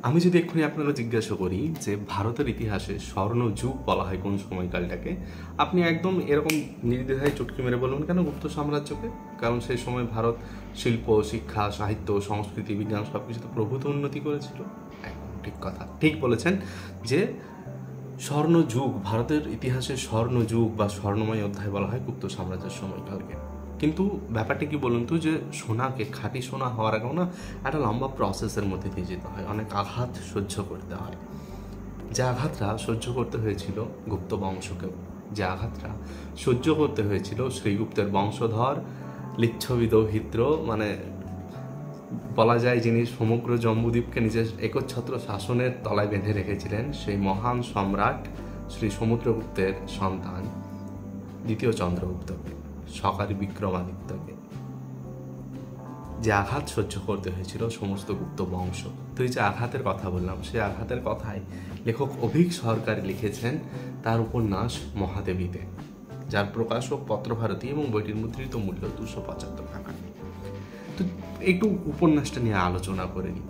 আমি যদি এক্ষুনি আপনারা জিজ্ঞাসা করি যে ভারতের ইতিহাসে স্বর্ণযুগ বলা হয় কোন সময়কালটাকে, আপনি একদম এরকম নির্দ্বিধায় চুটকি মেরে বলবেন কেন গুপ্ত সাম্রাজ্যকে। কারণ সেই সময় ভারত শিল্প, শিক্ষা, সাহিত্য, সংস্কৃতি, বিজ্ঞান সবকিছুতে প্রভূত উন্নতি করেছিল। একদম ঠিক কথা, ঠিক বলেছেন যে স্বর্ণযুগ, ভারতের ইতিহাসে স্বর্ণযুগ বা স্বর্ণময় অধ্যায় বলা হয় গুপ্ত সাম্রাজ্যের সময়কালকে। কিন্তু ব্যাপারটা কি বলুন তো, যে সোনাকে খাঁটি সোনা হওয়ার আগেও না একটা লম্বা প্রসেসের মধ্যে দিয়ে যেতে হয়, অনেক আঘাত সহ্য করতে হয়। যে আঘাতটা সহ্য করতে হয়েছিল গুপ্ত বংশকেও, যে আঘাতটা সহ্য করতে হয়েছিল শ্রীগুপ্তের বংশধর লিচ্ছবিদৌহিত্র, মানে বলা যায় যিনি সমগ্র জম্বুদ্বীপকে নিজের একচ্ছত্র শাসনের তলায় বেঁধে রেখেছিলেন, সেই মহান সম্রাট শ্রী সমুদ্রগুপ্তের সন্তান দ্বিতীয় চন্দ্রগুপ্তকে, সকারী বিক্রমাদিত্যকে। যে আঘাত সহ্য করতে হয়েছিল সমস্ত গুপ্ত বংশ, তো এই যে আঘাতের কথা বললাম, সেই আঘাতের কথাই লেখক অভীক সরকার লিখেছেন তার উপন্যাস মহাদেবীতে, যার প্রকাশক পত্রভারতী এবং বইটির মুদ্রিত মূল্য 275 টাকা। তো একটু উপন্যাসটা নিয়ে আলোচনা করে নিই।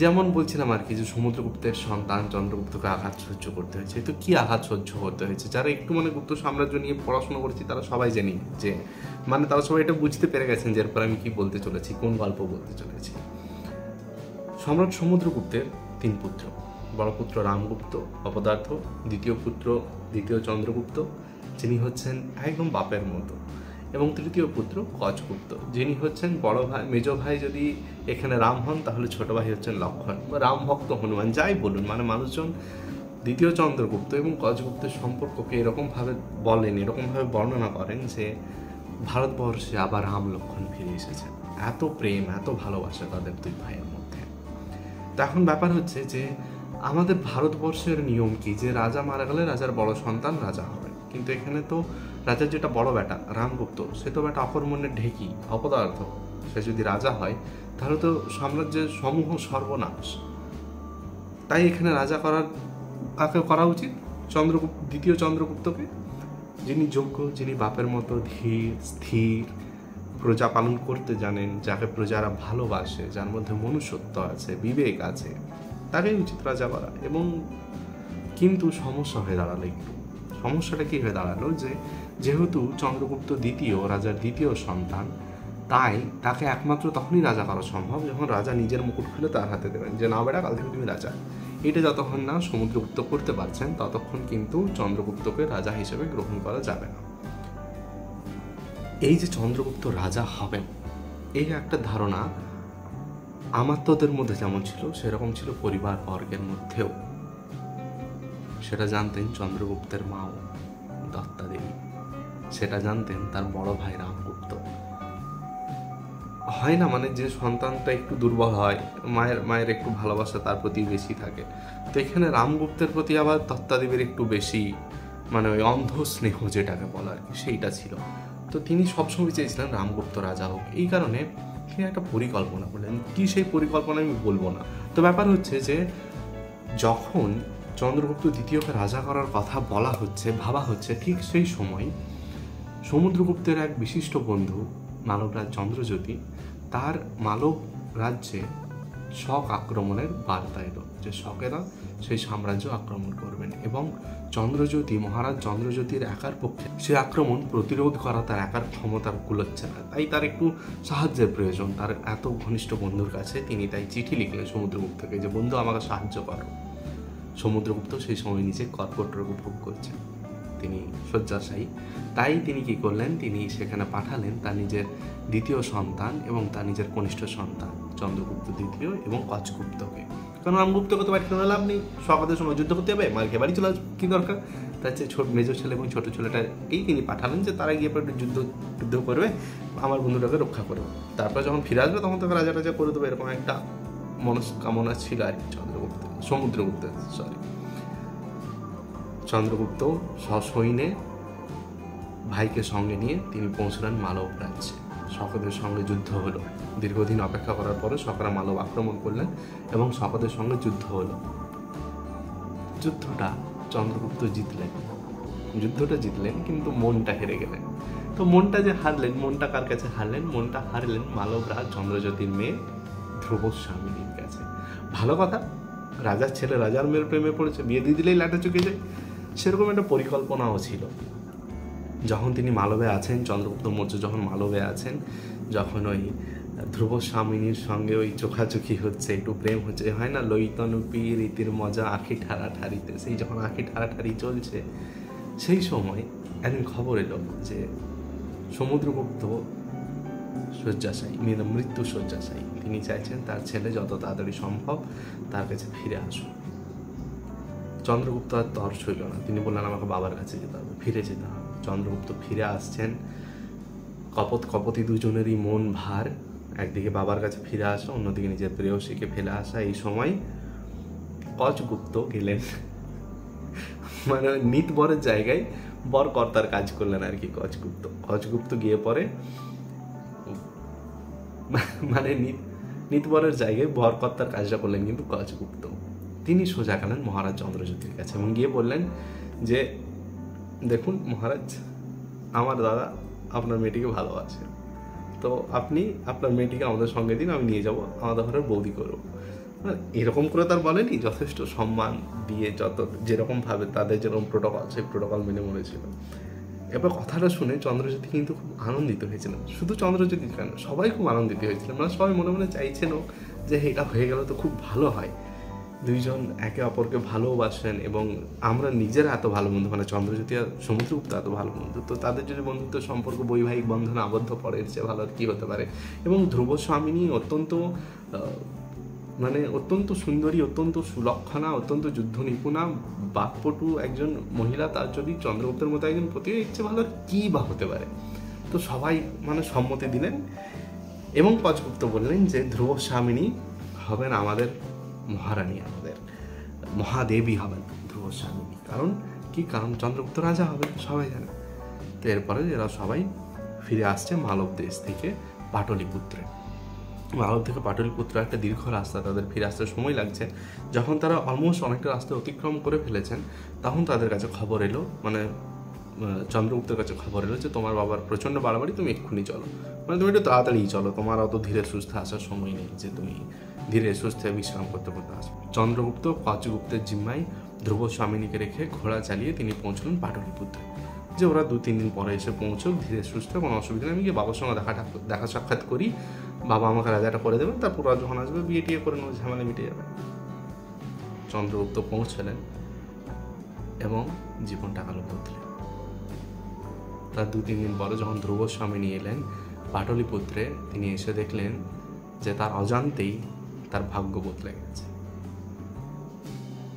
যেমন বলছিলাম আর কি, যে সমুদ্রগুপ্তের সন্তান চন্দ্রগুপ্তকে আঘাত সহ্য করতে হয়েছে। তো কি আঘাত সহ্য করতে হয়েছে, যারা একটু গুপ্ত সাম্রাজ্য নিয়ে পড়াশোনা করেছি তারা সবাই জানি যে তারা সবাই এটা বুঝতে পেরে গেছেন যে এরপর আমি কি বলতে চলেছি, কোন গল্প বলতে চলেছি। সম্রাট সমুদ্রগুপ্তের 3 পুত্র, বড় পুত্র রামগুপ্ত অপদার্থ, দ্বিতীয় পুত্র দ্বিতীয় চন্দ্রগুপ্ত যিনি হচ্ছেন একদম বাপের মতো, এবং তৃতীয় পুত্র কচগুপ্ত যিনি হচ্ছেন বড় ভাই, মেজ ভাই যদি এখানে রাম হন তাহলে ছোট ভাই হচ্ছেন লক্ষণ বা রাম ভক্ত হনুমান, যাই বলুন। মানুষজন দ্বিতীয় চন্দ্রগুপ্ত এবং কচগুপ্তের সম্পর্ককে এরকমভাবে বলেন, এরকমভাবে বর্ণনা করেন যে ভারতবর্ষে আবার রাম লক্ষণ ফিরে এসেছেন। এত প্রেম, এত ভালোবাসা তাদের 2 ভাইয়ের মধ্যে। তো এখন ব্যাপার হচ্ছে যে আমাদের ভারতবর্ষের নিয়ম কি, যে রাজা মারা গেলে রাজার বড় সন্তান রাজা হবে, কিন্তু এখানে তো রাজার যেটা বড় বেটা রামগুপ্ত, সে তো বেটা অকর্মণ্যের ঢেকি, অপদার্থ। সে যদি রাজা হয় তাহলে তো সাম্রাজ্যের সমূহ সর্বনাশ। তাই এখানে রাজা কাকে করা উচিত? দ্বিতীয় চন্দ্রগুপ্তকে, যিনি যোগ্য, যিনি বাপের মতো ধীর স্থির, প্রজা পালন করতে জানেন, যাকে প্রজারা ভালোবাসে, যার মধ্যে মনুষ্যত্ব আছে, বিবেক আছে, তাকেই উচিত রাজা করা। এবং কিন্তু সমস্যা হয়ে দাঁড়ালো একটু। সমস্যাটা কি হয়ে দাঁড়ালো, যে যেহেতু চন্দ্রগুপ্ত দ্বিতীয় রাজার দ্বিতীয় সন্তান, তাই তাকে একমাত্র তখনই রাজা করা সম্ভব যখন রাজা নিজের মুকুট খুলে তার হাতে দেবেন, যে না বেটা কাল থেকে তুমি রাজা। এটা যতক্ষণ না সমুদ্রগুপ্ত করতে পারছেন ততক্ষণ কিন্তু চন্দ্রগুপ্তকে রাজা হিসেবে গ্রহণ করা যাবে না। এই যে চন্দ্রগুপ্ত রাজা হবেন, এই একটা ধারণা আমাত্যদের মধ্যে যেমন ছিল সেরকম ছিল পরিবার বর্গের মধ্যেও। সেটা জানতেন চন্দ্রগুপ্তের মাও দত্তা দেবী, সেটা জানতেন তার বড় ভাই রামগুপ্ত। হয় না যে সন্তানটা একটু দুর্বল হয়, মায়ের একটু ভালোবাসা তার প্রতি বেশি থাকে। তো এখানে রামগুপ্তের প্রতি আবার দত্তা দেবীর একটু বেশি, ওই অন্ধ স্নেহ যেটাকে বলা আর কি, সেইটা ছিল। তো তিনি সবসময় চেয়েছিলেন রামগুপ্ত রাজা হোক। এই কারণে তিনি একটা পরিকল্পনা করলেন। কি সেই পরিকল্পনা আমি বলবো না। তো ব্যাপার হচ্ছে যে যখন চন্দ্রগুপ্ত দ্বিতীয়কে রাজা করার কথা বলা হচ্ছে, ভাবা হচ্ছে, ঠিক সেই সময় সমুদ্রগুপ্তের এক বিশিষ্ট বন্ধু মালবরাজ চন্দ্রজ্যোতি, তার মালব রাজ্যে শক আক্রমণের বার্তা এলো, যে শকেরা সেই সাম্রাজ্য আক্রমণ করবেন, এবং চন্দ্রজ্যোতি, মহারাজ চন্দ্রজ্যোতির একার পক্ষে সে আক্রমণ প্রতিরোধ করা তার একার ক্ষমতার কুলোচ্ছে না, তাই তার একটু সাহায্যের প্রয়োজন তার এত ঘনিষ্ঠ বন্ধুর কাছে। তিনি তাই চিঠি লিখলেন সমুদ্রগুপ্তকে, যে বন্ধু আমাকে সাহায্য করো। সমুদ্রগুপ্ত সেই সময় নিজে কর্কট রোগ ভোগ করছেন, তিনি শয্যাশায়ী। তাই তিনি কি করলেন, তিনি সেখানে পাঠালেন তার নিজের দ্বিতীয় সন্তান এবং তার নিজের কনিষ্ঠ সন্তান চন্দ্রগুপ্ত দ্বিতীয় এবং কচগুপ্তকে। কারণ রামগুপ্তকে তো বাড়ি কোনো লাভ নেই, সকালের সময় যুদ্ধ করতে হবে, মারকে বাড়ি চলে আসবে, কি দরকার। তার চেয়ে মেজর ছেলে এবং ছোটো ছেলেটাকেই তিনি পাঠালেন, যে তারা গিয়ে একটু যুদ্ধ করবে, আমার বন্ধুটাকে রক্ষা করবে। তারপর যখন ফিরে আসবে তখন তাকে রাজা রাজা করে দেবে, এরকম একটা মনস্কামনা ছিল আর কি চন্দ্রগুপ্ত সসৈন্যে ভাইকে সঙ্গে নিয়ে তিনি পৌঁছলেন মালব রাজ্যে। শকদের সঙ্গে যুদ্ধ হলো। দীর্ঘদিন অপেক্ষা করার পরে শকরা মালব আক্রমণ করলেন এবং শকদের সঙ্গে যুদ্ধ হলো। চন্দ্রগুপ্ত জিতলেন, কিন্তু মনটা হেরে গেলেন। তো মনটা যে হারলেন, মনটা কার কাছে হারলেন? মনটা হারলেন মালব রাজ চন্দ্রজ্যোতির মেয়ে ধ্রুবস্বামিনীর কাছে। ভালো কথা, রাজার ছেলে রাজার মেয়ের প্রেমে পড়েছে, বিয়ে দিয়ে দিলেই লাটা চুকে যায়, সেরকম একটা পরিকল্পনাও ছিল। যখন তিনি মালবে আছেন, চন্দ্রগুপ্ত মৌর্য যখন মালবে আছেন, যখন ওই ধ্রুব স্বামিনীর সঙ্গে ওই চোখাচোখি হচ্ছে, একটু প্রেম হচ্ছে, হয় না লইতনুপি রীতির মজা আঁখি ঠাড়াঠাড়িতে, সেই যখন আঁখি ঠাড়াঠাড়ি চলছে, সেই সময় একদিন খবর এলো যে সমুদ্রগুপ্ত শয্যাশায়ী, মৃত্যু শয্যাশায়ী। তিনি চাইছেন তার ছেলে যত তাড়াতাড়ি সম্ভব তার কাছে ফিরে আসুন। চন্দ্রগুপ্ত আর তর সইল না, তিনি বললেন আমাকে বাবার কাছে যেতে হবে, ফিরে যেতে হবে। চন্দ্রগুপ্ত ফিরে আসছেন, কপতি দুজনেরই মন ভার, একদিকে বাবার কাছে ফিরে আসা, অন্যদিকে নিজের প্রেয়সীকে ফেলে আসা। এই সময় কচগুপ্ত গেলেন, মানে নিত বরের জায়গায় বর কর্তার কাজ করলেন আর কি। কচগুপ্ত গিয়ে পরে মানে নিতবরের জায়গায় বর কর্তার কাজটা করলেন কিন্তু কচগুপ্ত। তিনি সোজা গেলেন মহারাজ চন্দ্রজ্যোতির কাছে এবং গিয়ে বললেন যে দেখুন মহারাজ, আমার দাদা আপনার মেয়েটিকে ভালোবাসে, তো আপনি আপনার মেয়েটিকে আমাদের সঙ্গে দিন, আমি নিয়ে যাবো, আমাদের ঘরের বৌদি করবো। এরকম করে তার বলেনি, যথেষ্ট সম্মান দিয়ে যেরকমভাবে তাদের যেরকম প্রোটোকল, সেই প্রোটোকল মেনে মরেছিল। এবার কথাটা শুনে চন্দ্রজ্যোতি কিন্তু খুব আনন্দিত হয়েছিলেন। শুধু চন্দ্রজ্যোতি কেন, সবাই খুব আনন্দিত হয়েছিলেন, মানে সবাই মনে মনে চাইছেন যে এটা হয়ে গেল তো খুব ভালো হয়, দুইজন একে অপরকে ভালোবাসেন এবং আমরা নিজেরা এত ভালো বন্ধু, মানে চন্দ্রজ্যোতি আর সমুদ্রগুপ্ত এত ভালো বন্ধু, তো তাদের যদি বন্ধুত্ব সম্পর্ক বৈবাহিক বন্ধনে আবদ্ধ পড়ে, এর চেয়ে ভালো কি হতে পারে। এবং ধ্রুব স্বামিনী অত্যন্ত সুন্দরী, অত্যন্ত সুলক্ষণা, অত্যন্ত যুদ্ধ নিপুণা, বাকপটু একজন মহিলা, তার যদি চন্দ্রগুপ্তের মতো একজন প্রতি ইচ্ছে ভালো কী বা হতে পারে। তো সবাই সম্মতি দিলেন এবং কচগুপ্ত বললেন যে ধ্রুব স্বামিনী হবেন আমাদের মহারানী, আমাদের মহাদেবী হবেন ধ্রুব স্বামিনী। কারণ চন্দ্রগুপ্ত রাজা হবেন, সবাই জানে। তো এরপরে এরা সবাই ফিরে আসছে মালব দেশ থেকে পাটলিপুত্রে। মালব থেকে পাটলিপুত্র একটা দীর্ঘ রাস্তা, তাদের ফিরে আসতে সময় লাগছে। যখন তারা অলমোস্ট অনেকটা রাস্তা অতিক্রম করে ফেলেছেন, তখন তাদের কাছে খবর এলো, মানে চন্দ্রগুপ্তের কাছে খবর এলো যে তোমার বাবার প্রচণ্ড বাড়াবাড়ি, তুমি এক্ষুনি চলো, মানে তুমি একটু তাড়াতাড়ি চলো, তোমার অত ধীরে সুস্থে আসার সময় নেই যে তুমি ধীরে সুস্থে বিশ্রাম করতে করতে আসবে। চন্দ্রগুপ্ত কচগুপ্তের জিম্মায় ধ্রুব স্বামিনীকে রেখে ঘোড়া চালিয়ে তিনি পৌঁছলেন পাটলিপুত্রে, যে ওরা 2-3 দিন পরে এসে পৌঁছুক, ধীরে সুস্থ, কোনো অসুবিধা নেই, আমি গিয়ে বাবার সঙ্গে দেখা সাক্ষাৎ করি, বাবা আমাকে রাজাটা করে দেবেন, তারপর যখন আসবে বিয়ে টিয়ে করে নেবো, ঝামেলা মিটে যাবে। চন্দ্রগুপ্ত পৌঁছলেন এবং জীবনটা গেল বদলে। তার 2-3 দিন পরে যখন ধ্রুব স্বামিনী এলেন পাটলিপুত্রে, তিনি এসে দেখলেন যে তার অজান্তেই তার ভাগ্য বদলে গেছে।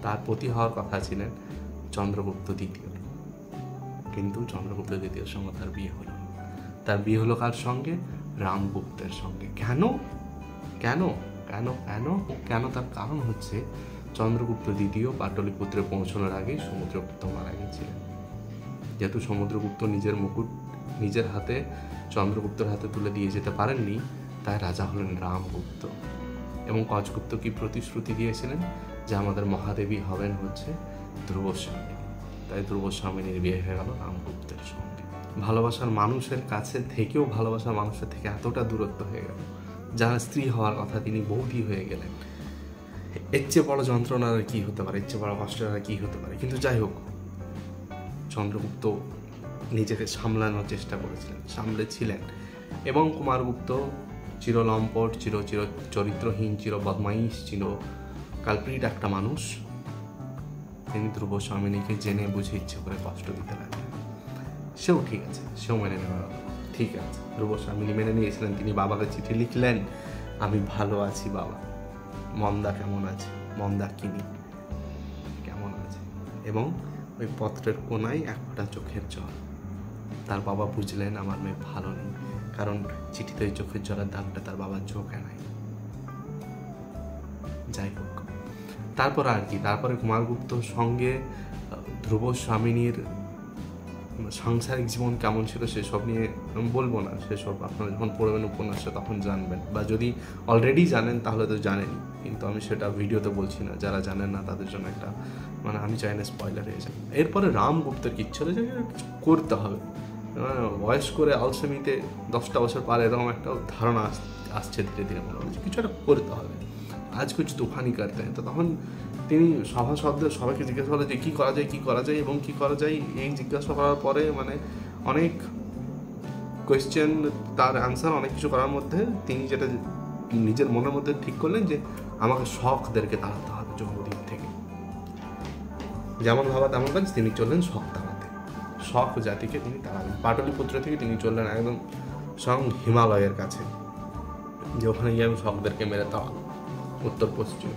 তার পতি হওয়ার কথা ছিলেন চন্দ্রগুপ্ত দ্বিতীয়, কিন্তু চন্দ্রগুপ্ত দ্বিতীয়র সঙ্গে তার বিয়ে হলো। তার বিয়ে হলো কার সঙ্গে? রামগুপ্তের সঙ্গে। কেন কেন কেন কেন কেন তার কারণ হচ্ছে চন্দ্রগুপ্ত দ্বিতীয় পাটলিপুত্রে পৌঁছানোর আগেই সমুদ্রগুপ্ত মারা গেছিলেন। যেহেতু সমুদ্রগুপ্ত নিজের মুকুট নিজের হাতে চন্দ্রগুপ্তের হাতে তুলে দিয়ে যেতে পারেননি, তাই রাজা হলেন রামগুপ্ত। এবং কচগুপ্ত কি প্রতিশ্রুতি দিয়েছিলেন যে আমাদের মহাদেবী হবেন হচ্ছে ধ্রুব স্বামিনী, তাই ধ্রুব স্বামিনীর বিয়ে হয়ে গেল রামগুপ্তের সঙ্গে। ভালোবাসার মানুষের কাছে থেকেও ভালোবাসার মানুষের থেকে এতটা দূরত্ব হয়ে গেল, যার স্ত্রী হওয়ার কথা তিনি বৌদি হয়ে গেলেন। এর চেয়ে বড় যন্ত্রণা আর কি হতে পারে, এর চেয়ে বড় কষ্ট আর কি হতে পারে। কিন্তু যাই হোক, চন্দ্রগুপ্ত নিজেকে সামলানোর চেষ্টা করেছিলেন, সামলেছিলেন। এবং কুমারগুপ্ত চিরলম্পট, চির চরিত্রহীন, চির বদমাইশ, চির কালপ্রিট একটা মানুষ, তিনি ধ্রুব স্বামিনীকে জেনে বুঝে ইচ্ছে করে কষ্ট দিতে লাগলেন। সেও ঠিক আছে, সেও মেনে নেওয়া ঠিক আছে। ধ্রুব স্বামিনী মেনে নিয়েছিলেন। তিনি বাবাকে চিঠি লিখলেন, আমি ভালো আছি বাবা, মন্দা কেমন আছে, মন্দা কিনি কেমন আছে। এবং ওই পত্রের কোনায় এক ফোঁটা চোখের জল। তার বাবা বুঝলেন আমার মেয়ে ভালো নেই, কারণ চিঠিতে ওই চোখের জলের দাগটা তার বাবার চোখে নাই। যাই হোক, তারপর আর কি, তারপরে কুমারগুপ্তর সঙ্গে ধ্রুব স্বামিনীর সাংসারিক জীবন কেমন ছিল সেসব নিয়ে আমি বলবো না, সেসব আপনারা যখন পড়বেন উপন্যাসটা তখন জানবেন, বা যদি অলরেডি জানেন তাহলে তো জানেনই, কিন্তু আমি সেটা ভিডিওতে বলছি না। যারা জানেন না তাদের জন্য একটা আমি চাই না স্পয়লার হয়ে যায়। এরপরে রামগুপ্তের কি ছিল যে কিছু করতে হবে, বয়স করে আলসেমিতে 10টা বছর পার, এরকম একটা ধারণা আসছে ধীরে ধীরে, মনে হচ্ছে কিছু একটা করতে হবে, আজ কিছু তুফানি করতে হয়। তো তখন তিনি সবাইকে জিজ্ঞাসা করেন যে কী করা যায় এবং কী করা যায়। এই জিজ্ঞাসা করার পরে মানে অনেক কোয়েশ্চেন, তার অ্যান্সার অনেক কিছু করার মধ্যে তিনি যেটা নিজের মনের মধ্যে ঠিক করলেন যে আমাকে শখদেরকে তাড়াতে হবে জন্মদিন থেকে। যেমন ভাবা তেমন কাজ, তিনি চললেন শখ তাড়াতে, শখ জাতিকে তিনি তাড়াবেন। পাটলিপুত্র থেকে তিনি চললেন একদম স্বয়ং হিমালয়ের কাছে, যে ওখানে গিয়ে আমি শখদেরকে মেরে তাড়াবো উত্তর পশ্চিম।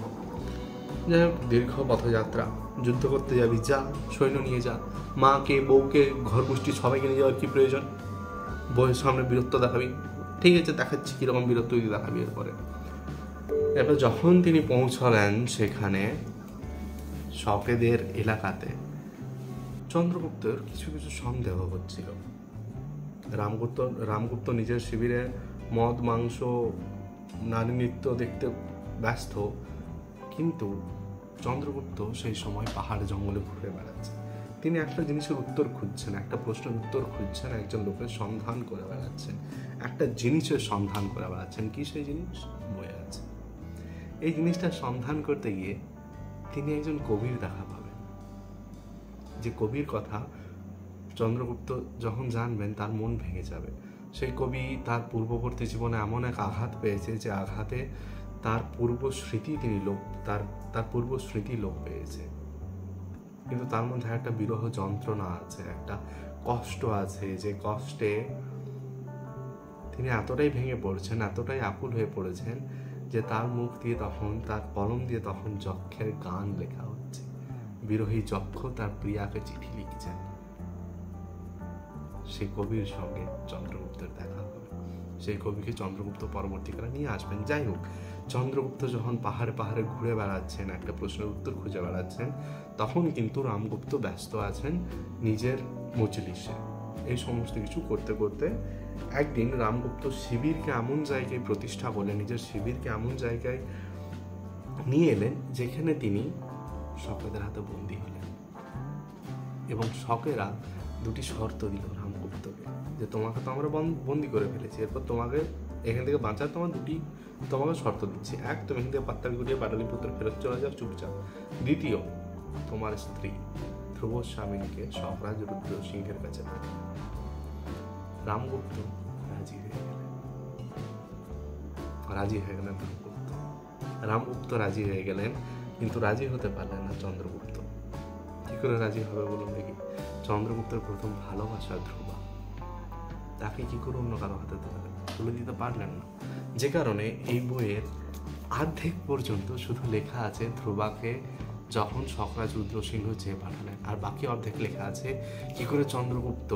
যাই হোক, দীর্ঘ পথযাত্রা, যুদ্ধ করতে যাবি যা, সৈন্য নিয়ে যা, মাকে বউকে ঘর গোষ্ঠী সবাইকে নিয়ে যাওয়ার কী প্রয়োজন, বউয়ের সামনে বীরত্ব দেখাবি, ঠিক আছে দেখাচ্ছি কীরকম বীরত্ব দেখাবি। এরপর যখন তিনি পৌঁছলেন সেখানে শকেদের এলাকাতে, চন্দ্রগুপ্তের কিছু কিছু সন্দেহ হচ্ছিল। রামগুপ্ত নিজের শিবিরে মদ মাংস নারী নৃত্য দেখতে ব্যস্ত, কিন্তু চন্দ্রগুপ্ত সেই সময় পাহাড় জঙ্গলে ঘুরে বেড়াচ্ছে। তিনি একটা জিনিসের উত্তর খুঁজছেন, একটা প্রশ্নের উত্তর খুঁজছেন, একজন লোকের সন্ধান করে বেড়াচ্ছেন, একটা জিনিসের সন্ধান করে বেড়াচ্ছেন। কি সেই জিনিস? বয়ে আছে। এই জিনিসটার সন্ধান করতে গিয়ে তিনি একজন কবির দেখা পাবেন, যে কবির কথা চন্দ্রগুপ্ত যখন জানবেন তার মন ভেঙে যাবে। সেই কবি তার পূর্ববর্তী জীবনে এমন এক আঘাত পেয়েছে যে আঘাতে তার পূর্ব স্মৃতি লোপ পেয়েছে, কিন্তু তার মধ্যে একটা বিরহ যন্ত্রণা আছে, একটা কষ্ট আছে, যে কষ্টে তিনি এতটাই ভেঙে পড়ছেন, এতটাই আকুল হয়ে পড়েছেন যে তার মুখ দিয়ে তখন, তার কলম দিয়ে তখন যক্ষের গান লেখা হচ্ছে। বিরহী যক্ষ তার প্রিয়াকে চিঠি লিখছেন। সেই কবির সঙ্গে চন্দ্রগুপ্তের দেখা হবে, সেই কবিকে চন্দ্রগুপ্ত পরবর্তীকালে নিয়ে আসবেন। যাই হোক, চন্দ্রগুপ্ত যখন পাহাড়ে পাহাড়ে ঘুরে বেড়াচ্ছেন, একটা প্রশ্নের উত্তর খুঁজে বেড়াচ্ছেন, তখন কিন্তু রামগুপ্ত ব্যস্ত আছেন নিজের মজলিসে। এই সমস্ত কিছু করতে করতে একদিন রামগুপ্ত শিবিরকে এমন জায়গায় প্রতিষ্ঠা করলেন, নিজের শিবিরকে এমন জায়গায় নিয়ে এলেন যেখানে তিনি শকেদের হাতে বন্দী হলেন, এবং শকেরা দুটি শর্ত দিল রামগুপ্তকে, যে তোমাকে তো আমরা বন্দি করে ফেলেছি, এরপর তোমাকে এখান থেকে বাঁচার তোমাকে শর্ত দিচ্ছি। এক, তুমি এখান থেকে পাত্তাল গুটিয়ে পাটলিপুত্র ফেরত চলে যাও চুপচাপ। দ্বিতীয়, তোমার স্ত্রী ধ্রুবস্বামিনীকে শকরাজ রুদ্র সিংহের কাছে পাঠাও। রামগুপ্ত রাজি হয়ে গেলেন। রামগুপ্ত রাজি হয়ে গেলেন, কিন্তু রাজি হতে পারলেন না চন্দ্রগুপ্ত। কি করে রাজি হবে বলুন দেখি? চন্দ্রগুপ্তের প্রথম ভালোবাসা ধ্রুবা, তাকে কি করে অন্য কারো হাতে তুলে দিতে পারলেন না। যে কারণে এই বইয়ের অর্ধেক পর্যন্ত শুধু লেখা আছে ধ্রুবাকে যখন শকরাজ রুদ্রসিংহ চেয়ে পাঠালেন, আর বাকি অর্ধেক লেখা আছে কি করে চন্দ্রগুপ্ত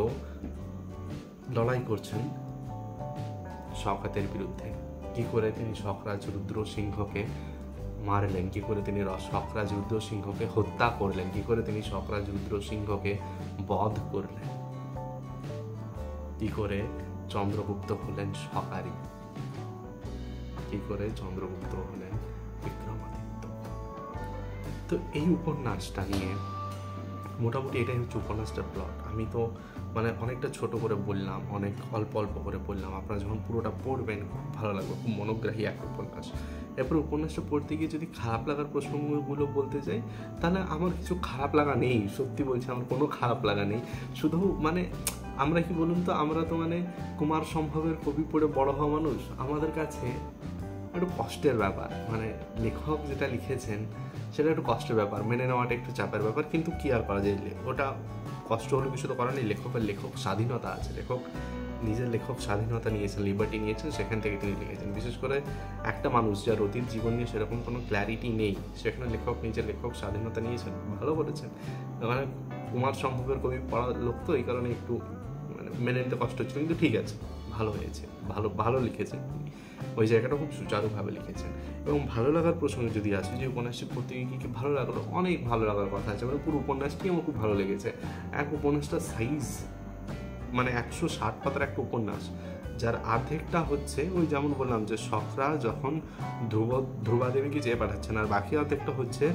লড়াই করছেন শকাতের বিরুদ্ধে, কি করে তিনি শকরাজ রুদ্রসিংহকে মারলেন, কি করে তিনি শকরাজ রুদ্রসিংহকে হত্যা করলেন, কি করে তিনি শকরাজ রুদ্রসিংহকে বধ করলেন, কি করে চন্দ্রগুপ্ত হলেন শকারী, কি করে চন্দ্রগুপ্ত হলেন বিক্রমাদিত্য। তো এই উপন্যাসটা নিয়ে মোটামুটি এটাই হচ্ছে উপন্যাসটার প্লট। আমি তো মানে অনেকটা ছোট করে বললাম, অনেক অল্প অল্প করে বললাম। আপনারা যখন পুরোটা পড়বেন খুব ভালো লাগবে, খুব মনোগ্রাহী একটা উপন্যাস। এরপর উপন্যাসটা পড়তে গিয়ে যদি খারাপ লাগার প্রসঙ্গগুলো বলতে যাই, তাহলে আমার কিছু খারাপ লাগা নেই, সত্যি বলছি আমার কোনো খারাপ লাগা নেই। শুধু মানে আমরা কি বলুন তো, আমরা তো মানে কুমার সম্ভবের কবি পড়ে বড় হওয়া মানুষ, আমাদের কাছে একটু কষ্টের ব্যাপার, মানে লেখক যেটা লিখেছেন সেটা একটু কষ্টের ব্যাপার, মেনে নেওয়াটা একটু চাপের ব্যাপার। কিন্তু কি আর করা যায়, ওটা কষ্ট হলে কিছু তো করার নেই। লেখক স্বাধীনতা আছে, নিজের লেখক স্বাধীনতা নিয়েছেন, লিবার্টি নিয়েছেন, সেখান থেকে তিনি লিখেছেন। বিশেষ করে একটা মানুষ যার অতীত জীবন নিয়ে সেরকম কোনো ক্ল্যারিটি নেই, সেখানে নিজের লেখক স্বাধীনতা নিয়েছেন, ভালো বলেছেন। মানে কুমার সম্ভবের কবি পড়ার লোক তো, এই কারণে একটু মানে মেনে নিতে কষ্ট হচ্ছিল, কিন্তু ঠিক আছে, ভালো হয়েছে, ভালো লিখেছেন, ওই জায়গাটা খুব সুচারুভাবে লিখেছেন। এবং ভালো লাগার প্রসঙ্গে যদি আসে, যে উপন্যাসটি পড়তে গিয়ে কি ভালো লাগলো, অনেক ভালো লাগার কথা আছে। মানে পুরো উপন্যাসটি আমার খুব ভালো লেগেছে। উপন্যাসটার সাইজ মানে 160 পাতার একটা উপন্যাস, যার অর্ধেকটা হচ্ছে ওই যেমন বললাম যে শকরা যখন ধ্রুবাদেবীকে চেয়ে পাঠাচ্ছেন, আর বাকি অর্ধেকটা হচ্ছে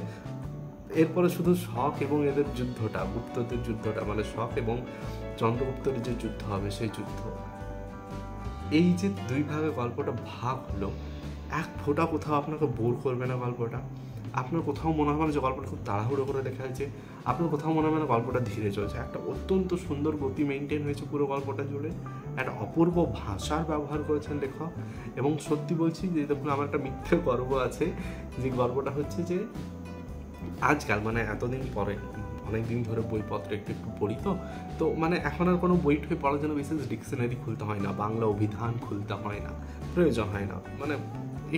এরপরে শুধু শক এবং এদের যুদ্ধটা, গুপ্তদের যুদ্ধটা, মানে শক এবং চন্দ্রগুপ্তের যে যুদ্ধ হবে সেই যুদ্ধ। এই যে দুই ভাগে গল্পটা ভাগ হলো, এক ফোঁটা কোথাও আপনাকে বোর করবে না গল্পটা। আপনার কোথাও মনে হবে না যে গল্পটা খুব তাড়াহুড়ো করে লেখা হয়েছে, আপনার কোথাও মনে হবে না গল্পটা ধীরে চলছে। একটা অত্যন্ত সুন্দর গতি মেনটেন হয়েছে পুরো গল্পটা জুড়ে, একটা অপূর্ব ভাষার ব্যবহার করেছেন লেখক। এবং সত্যি বলছি যে দেখুন, আমার একটা মিথ্যে গর্ব আছে, যে গল্পটা হচ্ছে যে আজকাল মানে এতদিন পরে অনেক দিন ধরে বইপত্র একটু একটু পড়ি, তো মানে এখন আর কোনো বই টই পড়ার জন্য বিশেষ ডিকশনারি খুলতে হয় না, বাংলা অভিধান খুলতে হয় না, প্রয়োজন হয় না, মানে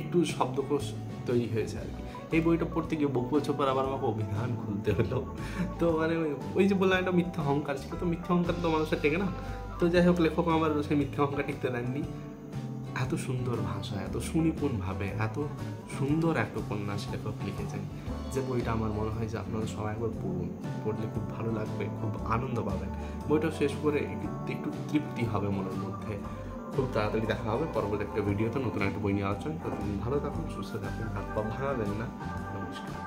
একটু শব্দকোষ তৈরি হয়েছে আর কি। এই বইটা পড়তে গিয়ে বহু বছর পর আবার আমাকে অভিধান খুলতে হলো। তো মানে ওই যে বললাম একটা মিথ্যা অহংকার ছিল, তো মিথ্যা অহংকার তো মানুষের টেকে না। তো যাই হোক, লেখক আমার সেই মিথ্যা অহংকার টিকতে দেননি। এত সুন্দর ভাষা, এত সুনিপুণভাবে এত সুন্দর একটা উপন্যাস লেখক লিখেছেন, যে বইটা আমার মনে হয় যে আপনারা সবাই একবার পড়ুন, পড়লে খুব ভালো লাগবে, খুব আনন্দ পাবেন। বইটা শেষ করে একটু তৃপ্তি হবে মনের মধ্যে। খুব তাড়াতাড়ি দেখা হবে পরবর্তী একটা ভিডিওতে নতুন একটা বই নিয়ে আলোচনা। ততদিন ভালো থাকুন, সুস্থ থাকুন, হাত পা ভাঙাবেন না। নমস্কার।